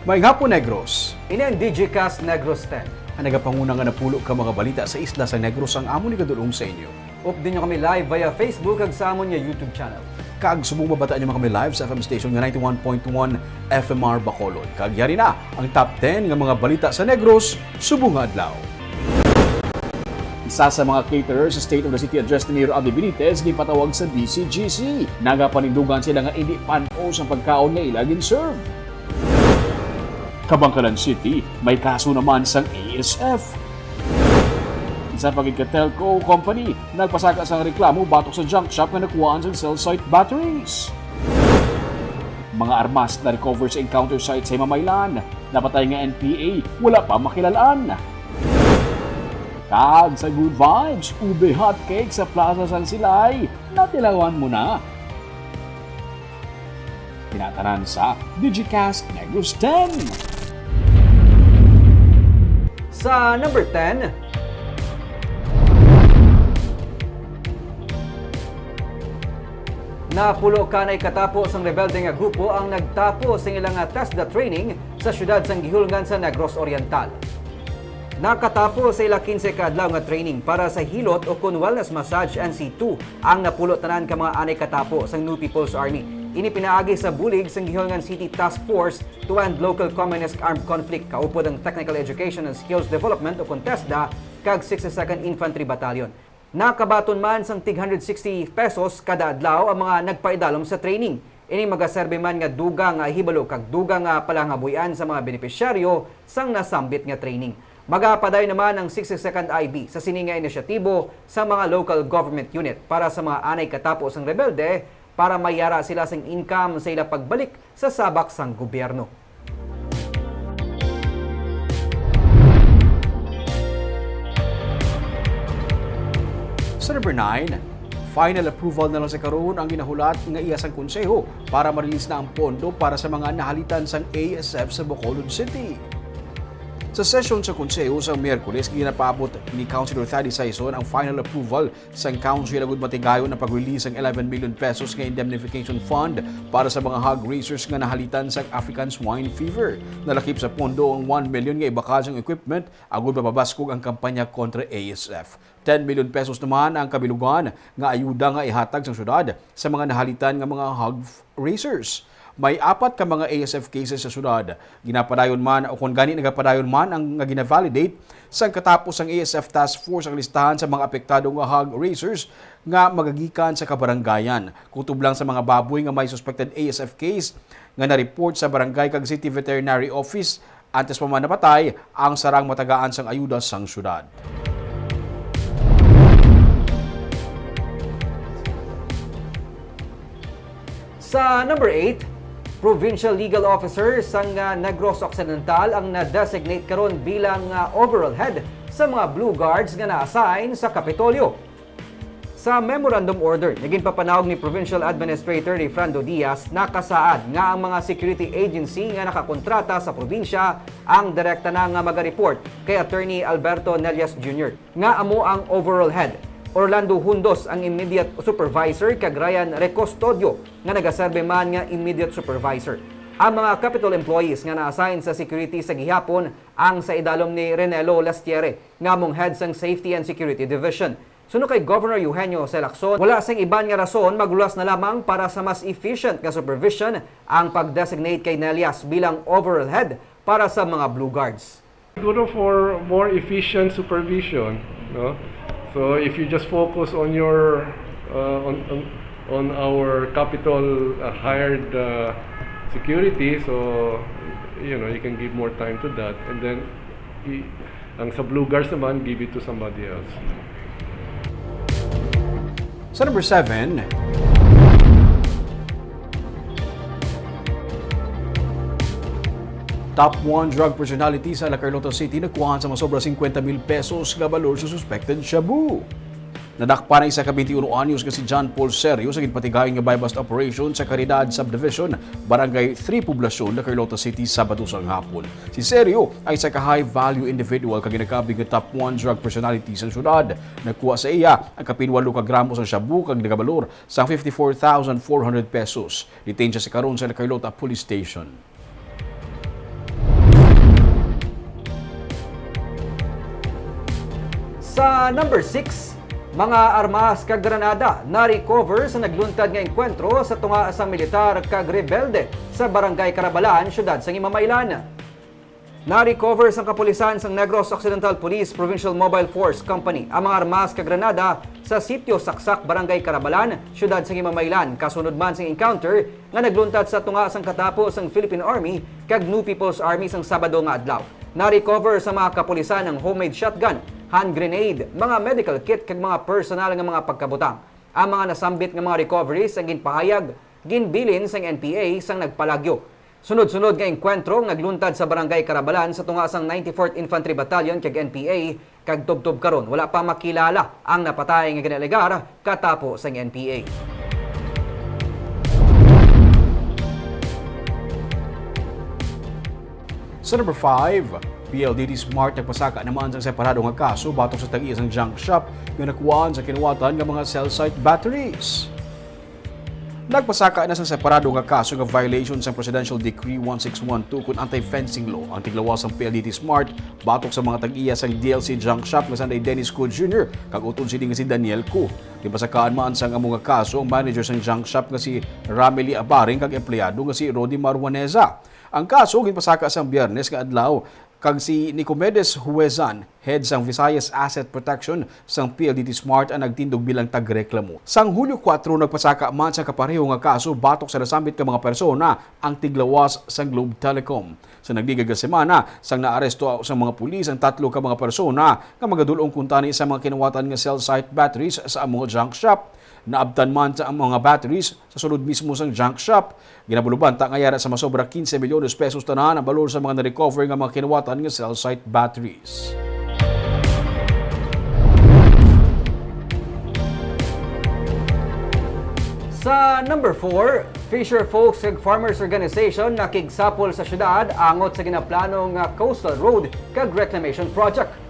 Maayong hapon, Negros. Ini ang DigiCast Negros 10. Ang nagapanguna nga napulo ka mga balita sa isla sa Negros ang amo ni kadulong sa inyo. Update nyo kami live via Facebook ag sa amon nga YouTube channel. Kag subong mabataan nyo mga kami live sa FM station nga 91.1 FMR Bacolod. Kag yari na ang top 10 nga mga balita sa Negros, subong nga adlaw. Isa sa mga caterers sa State of the City Address ni Mayor Abby Benitez gipatawag sa DCGC. Nagapanindugan sila nga hindi panos ang pagkaon nga ilagin serve. Kabangkalan City, may kaso naman sang ASF. Isa pagig ka telco company, nagpasaka sang reklamo batok sa junk shop nga nakuhaan sa cell site batteries. Mga armas na recover sa encounter site sa Mamaylan, napatay nga NPA, wala pa makilalaan. Kag sa Good Vibes, ube hotcake sa Plaza San Silay, natilawan mo na. Tinatanan sa DigiCast Negros 10. Sa number 10, napulo kanay katapos ang rebelde nga grupo ang nagtapos ang ilang TESDA training sa syudad sang gihulngan sa Negros Oriental. Nakatapos sa ila 15 ka adlaw nga training para sa hilot o kun wellness massage NC2 ang napulo tanan ka mga anay katapos ang New People's Army. Ini pinaagi sa bulig sang Gihulngan City Task Force to End Local Communist Armed Conflict kaupod ang Technical Education and Skills Development o TESDA kag 62nd Infantry Battalion. Nakabaton man sang tig 160 pesos kada adlaw ang mga nagpaidalom sa training. Ini magaserbe man nga dugang hibalo kag dugang palangabuyan sa mga benepisyaryo sang nasambit nga training. Magapaday naman ang 62nd IB sa sininga inisyatibo sa mga local government unit para sa mga anay katapos ang rebelde para mayara sila sang income sa ila pagbalik sa sabak sang gobyerno. Sa number 9, final approval na lang sa karon ang ginahulat nga iya sang konseho para ma-release na ang pondo para sa mga nahalitan sang ASF sa Bacolod City. Sa session sa konseho sa Miyerkules, ginapaabot ni Councilor Thady Saison ang final approval sa Council agud matigayon na pag-release ng 11 million pesos nga indemnification fund para sa mga hog raisers nga nahalitan sa African swine fever. Nalakip sa pondo ang 1 million nga ibakal sang equipment agud mapabaskog ang kampanya kontra ASF. 10 million pesos naman ang kabilugan nga ayuda nga ihatag sa syudad sa mga nahalitan nga mga hog raisers. May 4 ka mga ASF cases sa syudad. Ginapadayon man o kung gani nagapadayon man ang nga gina-validate sa katapos ang ASF Task Force ang listahan sa mga apektado nga hog raisers nga magagikan sa kabaranggayan. Kutob lang sa mga baboy nga may suspected ASF case nga na-report sa barangay kag City Veterinary Office antes pa man napatay ang sarang matagaan sang ayuda sang syudad. Sa number 8, Provincial Legal Officer sang Negros Occidental ang na-designate karon bilang overall head sa mga Blue Guards nga na-assign sa Kapitolyo. Sa memorandum order, naging papanawag ni Provincial Administrator Frando Diaz na kasaad nga ang mga security agency nga nakakontrata sa probinsya ang direkta na nga maga-report kay Attorney Alberto Nelias Jr. nga amo ang overall head. Orlando Hundos ang immediate supervisor kag Ryan Recostodio nga nagaserbe man nga immediate supervisor. Ang mga capital employees nga na-assign sa security sa gihapon ang sa idalom ni Renelo Lastiere nga mong head sang Safety and Security Division. Suno kay Governor Eugenio C. Lacson, wala sang iban nga rason magluwas na lamang para sa mas efficient nga supervision ang pag-designate kay Nelias bilang overall head para sa mga Blue Guards. Siguro for more efficient supervision, no? So if you just focus on your on our capital hired security, so you know you can give more time to that, and then ang sa Blue Guards naman give it to somebody else. Sa number 7, top 1 drug personality sa La Carlota City nakuhaan sa masobra 50,000 pesos nga balor sa suspected shabu. Nadakpa na isa ka 21 anyos nga si John Paul Serio sa ginpatigayon nga buy-bust operation sa Caridad Subdivision, Barangay 3 Poblacion, La Carlota City, Sabado sang hapon. Si Serio ay isa ka high-value individual kag ginakabig nga top 1 drug personality sa syudad. Nagkuha sa iya ang kapinwalo ka gramo sa shabu kag nagabalor sa 54,400 pesos. Detained siya sa karon sa La Carlota Police Station. Sa number 6, mga armas kag granada na-recover sa nagluntad nga enkwentro sa tunga sa militar kag rebelde sa Barangay Carabalan, syudad sa Himamaylan. Na-recover sa kapulisan sang Negros Occidental Police Provincial Mobile Force Company ang mga armas kag granada sa sitio Saksak, Barangay Carabalan, syudad sa Himamaylan, kasunod man sang encounter nga nagluntad sa tunga sang katapos ang Philippine Army kag New People's Army sang Sabado nga adlaw. Na-recover sa mga kapulisan ang homemade shotgun, hand grenade, mga medical kit kag mga personal nga mga pagkabutang. Ang mga nasambit nga mga recoveries ang ginpahayag, ginbilin sang NPA sang nagpalagyo. Sunod-sunod nga enkwentro nagluntad sa Barangay Carabalan sa tunga sang 94th Infantry Battalion kag NPA kag tubtob karon wala pa makilala ang napatay nga ginalegar katapos sang NPA. Sa number 5, PLDT Smart nagpasaka naman sa separado nga kaso batok sa tag-iya sang junk shop nga nakuhaan sa kinuwatan nga mga cell site batteries. Nagpasaka na sa separado nga kaso nga violation sa Presidential Decree 1612 kung anti-fencing law ang tiglawas ng PLDT Smart batok sa mga tag-iya sang DLC junk shop nga sanday Dennis Ko Jr. kag utod sini nga si Daniel Ko. Gipasakaan man sang amo nga kaso ang manager sang junk shop nga si Rameli Abaring kag empleyado nga si Rodi Marwaneza. Ang kaso ginpasaka sa Biyernes nga adlaw kag si Nicomedes Huezan, head sang Visayas Asset Protection sang PLDT Smart ang nagtindog bilang tagreklamo. Sang Hulyo 4 nagpasaka man sa kapareho nga kaso batok sa nasambit ka mga persona ang tiglawas sang Globe Telecom. Sa nagdigag nga semana sang naaresto sa mga pulis ang 3 ka mga persona nga magadulong kuntani sa mga kinuwatan nga cell site batteries sa among junk shop. Naabtan man sa mga batteries sa sulod mismo sang junk shop. Ginabuluban ta nga yara sa masobra 15 milyones pesos tanan ang balor sa mga na-recover nga mga kinuwatan nga cell site batteries. Sa number 4, Fisher Folks ug Farmers Organization nakigsapol sa syudad angot sa ginaplanong Coastal Road kag Reclamation Project.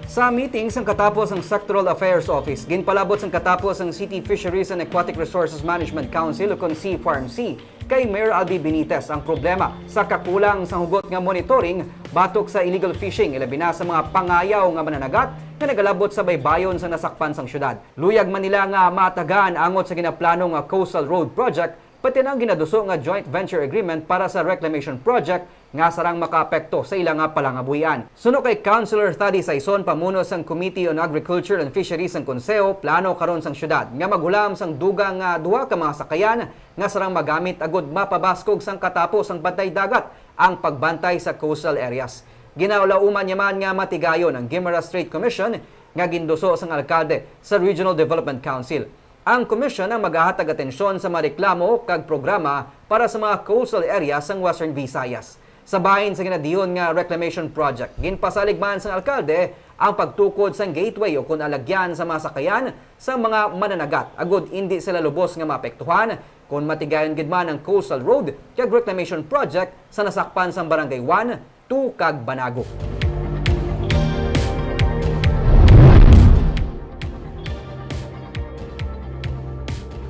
Sa meeting sang katapos ang Sectoral Affairs Office, ginpalabot sang katapos ang City Fisheries and Aquatic Resources Management Council o Sea Farm C kay Mayor Albi Benitez ang problema sa kakulang sa hugot nga monitoring batok sa illegal fishing ilabi na sa mga pangayaw nga mananagat nga nagalabot sa baybayon sa nasakpan sang syudad. Luyag man nila nga matagan angot sa ginaplanong Coastal Road Project pati nang ginaduso nga joint venture agreement para sa reclamation project nga sarang makaapekto sa ilang palangabuhian. Suno kay Councilor Thady Saison, pamuno sang Committee on Agriculture and Fisheries sang Konseo, plano karon sang syudad nga magulam sang dugang duha ka mga sakayan nga sarang magamit agud mapabaskog sang katapos ang bantay dagat ang pagbantay sa coastal areas. Ginaulauman yaman nga matigayon ang Guimaras Strait Commission nga ginduso sang alkalde sa Regional Development Council. Ang komisyon ang maghahatag atensyon sa mga reklamo kag programa para sa mga coastal areas sang Western Visayas. Sa bahin sa ginadiyon nga reclamation project, ginpasalig man sang alkalde ang pagtukod sang gateway o kun alagyan sa mga sakayan sa mga mananagat agud hindi sila lubos nga maapektuhan kung matigayon gid man ang coastal road kag reclamation project sa nasakpan sang Barangay 1, 2 kag Banago.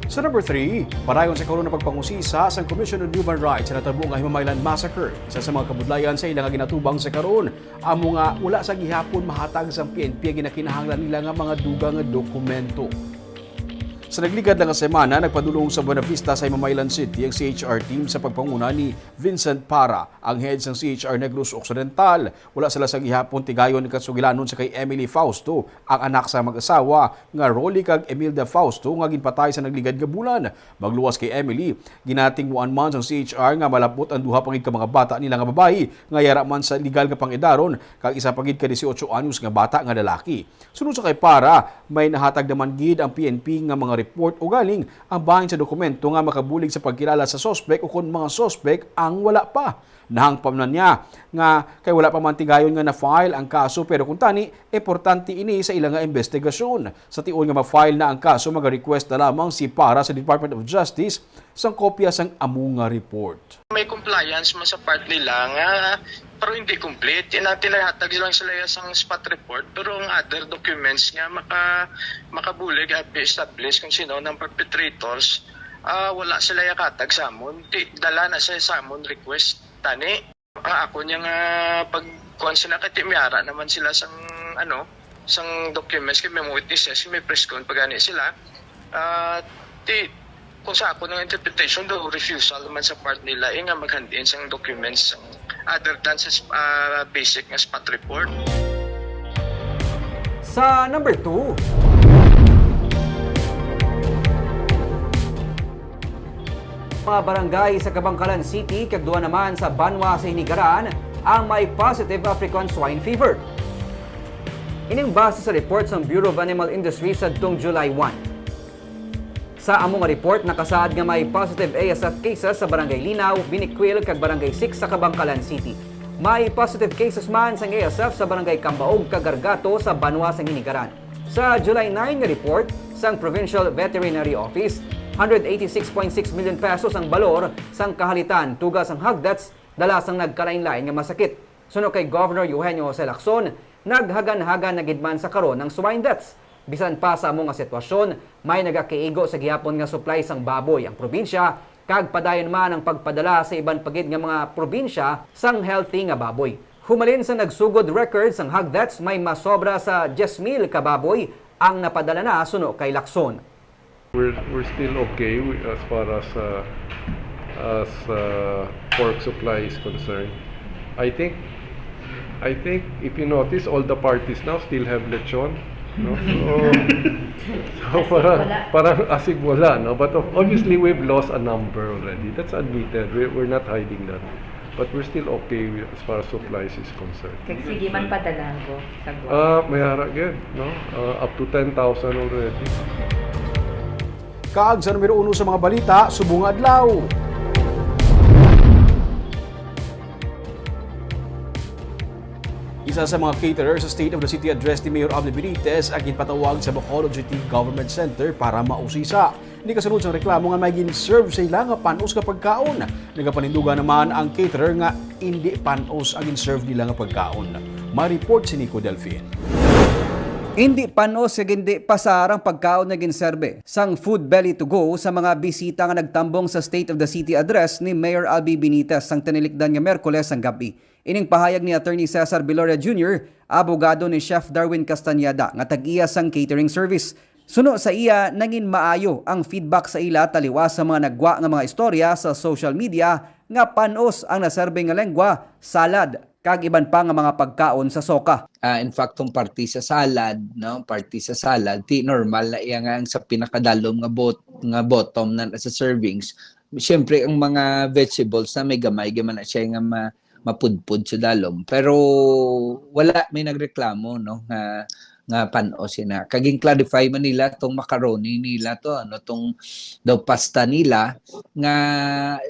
Sa number 3, padayon sa karon na pagpangusisa sa Commission on Human Rights sa natabo nga Himamaylan Massacre. Isa sa mga kabudlayan sa ilang ginatubang sa karon, amo nga wala sa gihapon mahatag sa PNP ginakinahanglan nila nga mga dugang nga dokumento. Sa nagligad lang nga semana, nagpadulong sa Buena Vista sa Himamaylan City ang CHR team sa pagpanguna ni Vincent Para, ang head ng CHR Negros Occidental. Wala sila sa gihapon tigayon ni kasugilanon sa kay Emily Fausto, ang anak sa mag-asawa nga Rolly kag Emilda Fausto nga ginpatay sa nagligad nga bulan. Magluwas kay Emily, ginatingmuan man sa CHR nga malapot ang duha pangid ka mga bata nila nga babayi nga yara man sa legal nga pangidaron kag isa pagid ka 18 anyos nga bata nga lalaki. Sunod sa kay Para, may nahatag naman gid ang PNP nga mga report o galing ang bahin sa dokumento nga makabulig sa pagkilala sa sospek o kung mga sospek ang wala pa. Nahangpamnan niya nga kay wala pa man tigayon nga na-file ang kaso pero kung tani, importante ini sa ilang nga investigasyon. Sa tiun nga ma-file na ang kaso, mag-request na lamang si Para sa Department of Justice sang kopya sang amo nga report. May compliance man sa part nila nga pero hindi complete. Tinahatag lang sila sa spot report pero ang other documents nga makabulig at be-establish kung sino ng perpetrators, wala sila yakatag sa amon. Dala na sa amon request tani. Ako niya nga pagkuhan sila kay Timyara naman sila sang sang documents kay may mga witnesses, may press con pagani sila. Kung sa ako ng interpretation, do refusal man sa part nila nga maghandin sang documents other than sa basic nga spot report. Sa number 2, mga barangay sa Kabangkalan City kag duha naman sa Banwa sa Hinigaran ang may positive African swine fever. Ining base sa report sa Bureau of Animal Industry sa July 1. Sa among nga report, nakasaad nga may positive ASF cases sa Barangay Linaw, Biniquil kag Barangay 6 sa Kabangkalan City. May positive cases man sa ASF sa Barangay Cambaog kag Gargato sa Banwa sa Hinigaran. Sa July 9 nga report sang Provincial Veterinary Office, 186.6 million pesos ang balor sang kahalitan tugas ang hagdats dala sang nagkalain-lain nga masakit. Suno kay Governor Eugenio Jose Lacson, naghagan-hagan na gidman sa karon ng swine deaths. Bisan pa sa among nga sitwasyon, may nagakiigo sa gihapon nga supply sang baboy ang probinsya, kag padayon man ang pagpadala sa iban pagid nga mga probinsya sang healthy nga baboy. Humalin sa nagsugod records ang hagdats, may masobra sa 10,000 ka baboy ang napadala na suno kay Lacson. We're still okay as far as pork supply is concerned. I think if you notice, all the parties now still have lechon. No? So parang asig wala, no? But obviously we've lost a number already. That's admitted. We're not hiding that. But we're still okay as far as supplies is concerned. Sige man padalan ko sa May hara again, no? Up to 10,000 already. Kaag sa numero 1 sa mga balita, subong adlaw. Isa sa mga caterer sa State of the City address ni Mayor Abel Benitez ang ginpatawag sa Bacolod City Government Center para mausisa. Hindi kasunod sa reklamo nga may gin-serve sa ila nga panos nga pagkaon. Nagapanindugan naman ang caterer nga hindi panos ang gin-serve nila nga pagkaon. Ma-report si Nico Delfin. Hindi panos kag hindi pasarang pagkaon na ginserbe sang Food Belly to Go sa mga bisita nga nagtambong sa State of the City address ni Mayor Albi Benitez sang tinilikdan nga Miyerkules ang gabi. Ining pahayag ni Attorney Cesar Biloria Jr., abogado ni Chef Darwin Castañeda nga tag-iya sang catering service. Suno sa iya, nangin maayo ang feedback sa ila taliwas sa mga nagwa nga mga istorya sa social media nga panos ang naserbe nga lengwa, salad, kag iban pa nga mga pagkaon sa soka. In fact, kung party sa salad, no, party sa salad, ti normal na iya nga ang sa pinakadalom nga bottom na sa servings. Siyempre ang mga vegetables na may gamay na siya nga mapudpud sa dalom. Pero wala may nagreklamo, no, nga panos na. Kaging clarify man nila tong macaroni nila to, ano tong daw pasta nila nga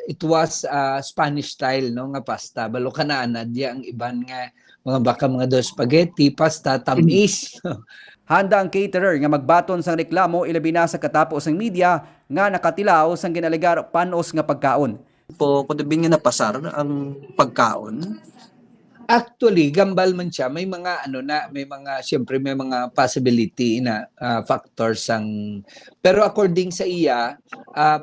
it was Spanish style, no, nga pasta. Balo kanana diya ang iban nga mga do spaghetti, pasta, tamis. Handa ang caterer nga magbaton sang reklamo ilabi na sa katapos ng media nga nakatilaw sang ginalegar panos nga pagkaon. Po, kung nga napasar ang pagkaon? Actually, gambal man siya. May mga siyempre may mga possibility na factors ang. Pero according sa iya,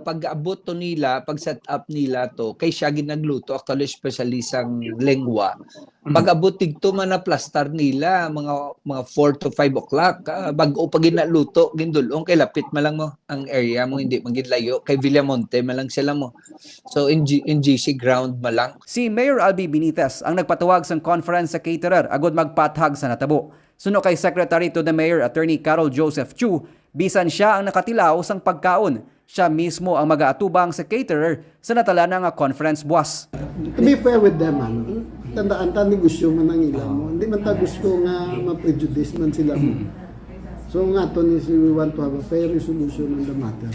pag-abot to nila, pag-set up nila to, kay siya ginagluto, actually especially sang lengwa. Pag-abot tigto man na plaster nila, mga 4 to 5 o'clock, bago pag ginaluto, gindulong, kay lapit malang mo ang area mo, hindi magidlayo, kay Villamonte malang sila mo. So in GC ground malang. Si Mayor Albi Benitez ang nagpatawag sa conference sa caterer agod magpathag sa natabo. Suno kay Secretary to the Mayor Attorney Carol Joseph Chu, bisan siya ang nakatilaw sang pagkaon. Siya mismo ang mag-aatubang sa caterer sa natala nga conference buwas. To be fair with them, tandaan ta negosyo man ang ilang mo. Hindi man ta gusto nga ma-prejudice man sila mo. So nga to is we want to have a fair resolution on the matter.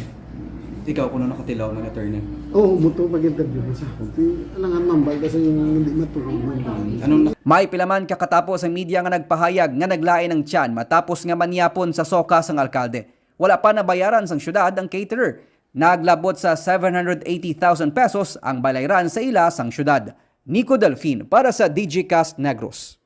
Ikaw kuno nakatilaw ng attorney. Muto pag-interview mo sa ako. Alangan mambal kasi yung hindi matulog. May pilaman kakatapos ang media nga nagpahayag nga naglain ng tiyan matapos nga manyapon sa soka sang alkalde. Wala pa nabayaran sang syudad ang caterer. Naglabot sa 780,000 pesos ang balayran sa ila sang syudad. Nico Delfin para sa DigiCast Negros.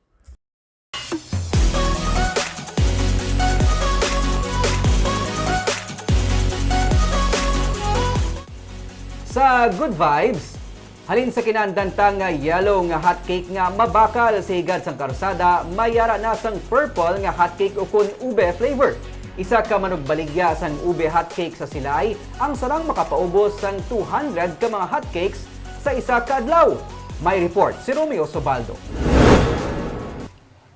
Sa Good Vibes, Halin sa kinandantang nga yellow nga hotcake nga mabakal sa higad sang karsada, mayara na sang purple nga hotcake ukon ube flavor. Isa ka manugbaligya sang ube hotcake sa Silay, ang sarang makapaubos sang 200 ka mga hotcakes sa isa ka adlaw. May report si Romeo Sobaldo.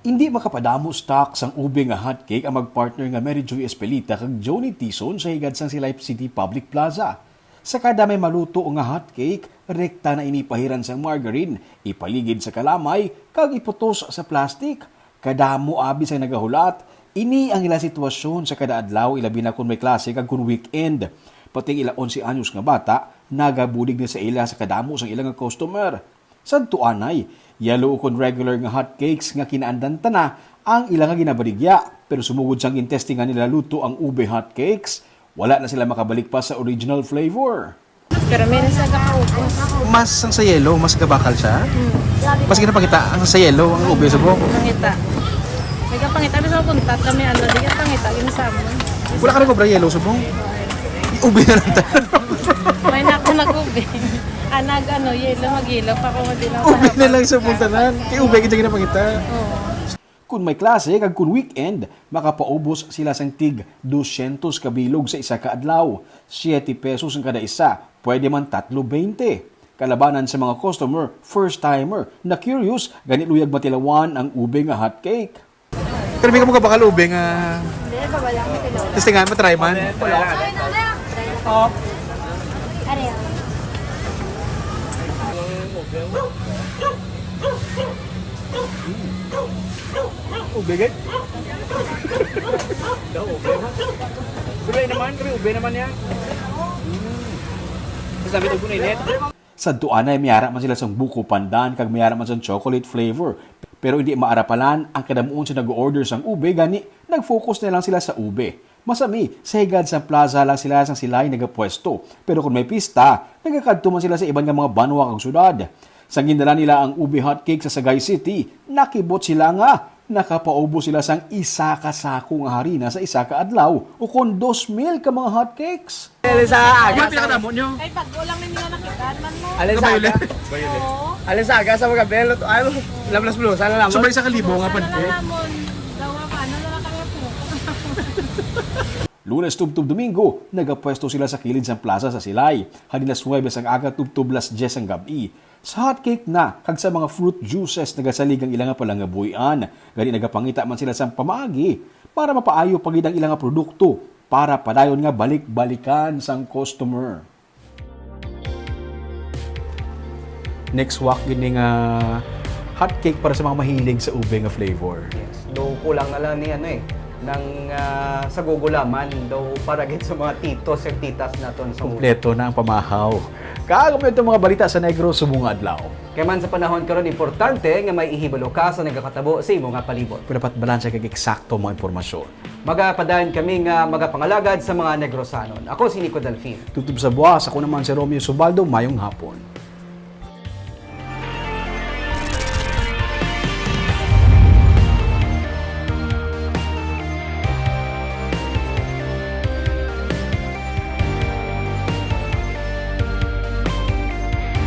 Hindi makapadamo stock sang ube nga hotcake ang magpartner nga Mary Joy Espelita kag Johnny Tison sa higad sang Silay City Public Plaza. Sa kada may maluto nga hotcake, rekta na inipahiran sang margarine, ipaligid sa kalamay, kag iputos sa plastic. Kadamo abi sang nagahulat, ini ang ila sitwasyon sa kada adlaw, ilabi na kung may klase kag kung weekend. Pati ila 11 anyos nga bata, nagabulig na sa ila sa kadamo sang ilang customer. Sadto anay, yellow kon regular nga hotcakes nga kinaandan na ang ilang nga ginabaligya, pero sumugod sang intestingan nila luto ang ube hotcakes, wala na sila makabalik pa sa original flavor. Pero meron sa kakaupos. Mas ang sa yellow, mas gabakal siya. Mas ginapakita ang sa yellow, ang ube sa buhok. Pangita. May kapangita. Bisa ko puntat kami ano. Di ka pangita. Ginsamo. Wala ka rin kobra yellow sa buhok. Ube na lang tayo. May nako nag-ube. Anag ano. Yelo. Mag-yelo. Pa ko din ako. Ube na lang sa puntanan. Kaya ube kita ginapakita. Oo. Kung may klase kag kung weekend, makapaubos sila sang tig 200 kabilog sa isa ka adlaw. 7 pesos ang kada isa, pwede man 3.20. Kalabanan sa mga customer, first-timer, na curious, ganit luyag matilawan ang ube nga hotcake. Pero may ka mga bakal ube nga... Hindi ba ba lang ito? Testingan, matry man. Ube gay? Daw ube ha? Ube naman yan. Sabi ito kung init. Sa duanay, mayara man sila sa buko pandan, kag mayara man sa chocolate flavor. Pero hindi maarapalan ang kadamuon sa nag-order sang ube, gani nag-focus na lang sila sa ube. Masami, sa higad sa plaza lang sila sang Silay nagapwesto. Pero kung may pista, nagakadto man sila sa ibang nga mga banwa kang syudad. Sa gindala nila ang ube hotcake sa Sagay City, nakibot sila nga. Nakapaubo sila sang isa ka sako nga harina sa isa ka adlaw o kung 2,000 ka mga hotcakes. Ano pinakadamon nyo? Ay, pag ulang na nila nakita. Man mo. Alisaga. Oo. Alisaga sa mga belot. Ano? Lablas blue. Sana naman. Sobrang isa kalibo nga pa. Lamon. Dawa pa. Ano na lang kami po? Lunes tubtub Domingo, nagapwesto sila sa kilid sa plaza sa Silay. Hadinas 9 ang aga tubtub las 10 ang gabi. Sa hotcake na, kag sa mga fruit juices nagasalig ang ilang palangabuyan. Gani nagapangita man sila sa pamaagi para mapaayo pagid ang ilang produkto para padayon nga balik-balikan sang customer. Next walk gini nga hotcake para sa mga mahilig sa ube nga flavor. Yes. Do kulang na lang ni ano ng sa gugulaman daw para gid sa mga titos at titas naton sa Kompleto na ang pamahaw. Kaagam itong mga balita sa Negros sumong adlaw. Kaya man sa panahon karon importante nga may ihibalo ka sa nagakatabo sa imong nga palibot. Pero dapat balansa kag eksakto mga impormasyon. Magapadayon kami nga magapangalagad sa mga Negrosanon. Ako si Nico Delfin. Tutub sa buwas, ako naman si Romeo Subaldo, mayong hapon.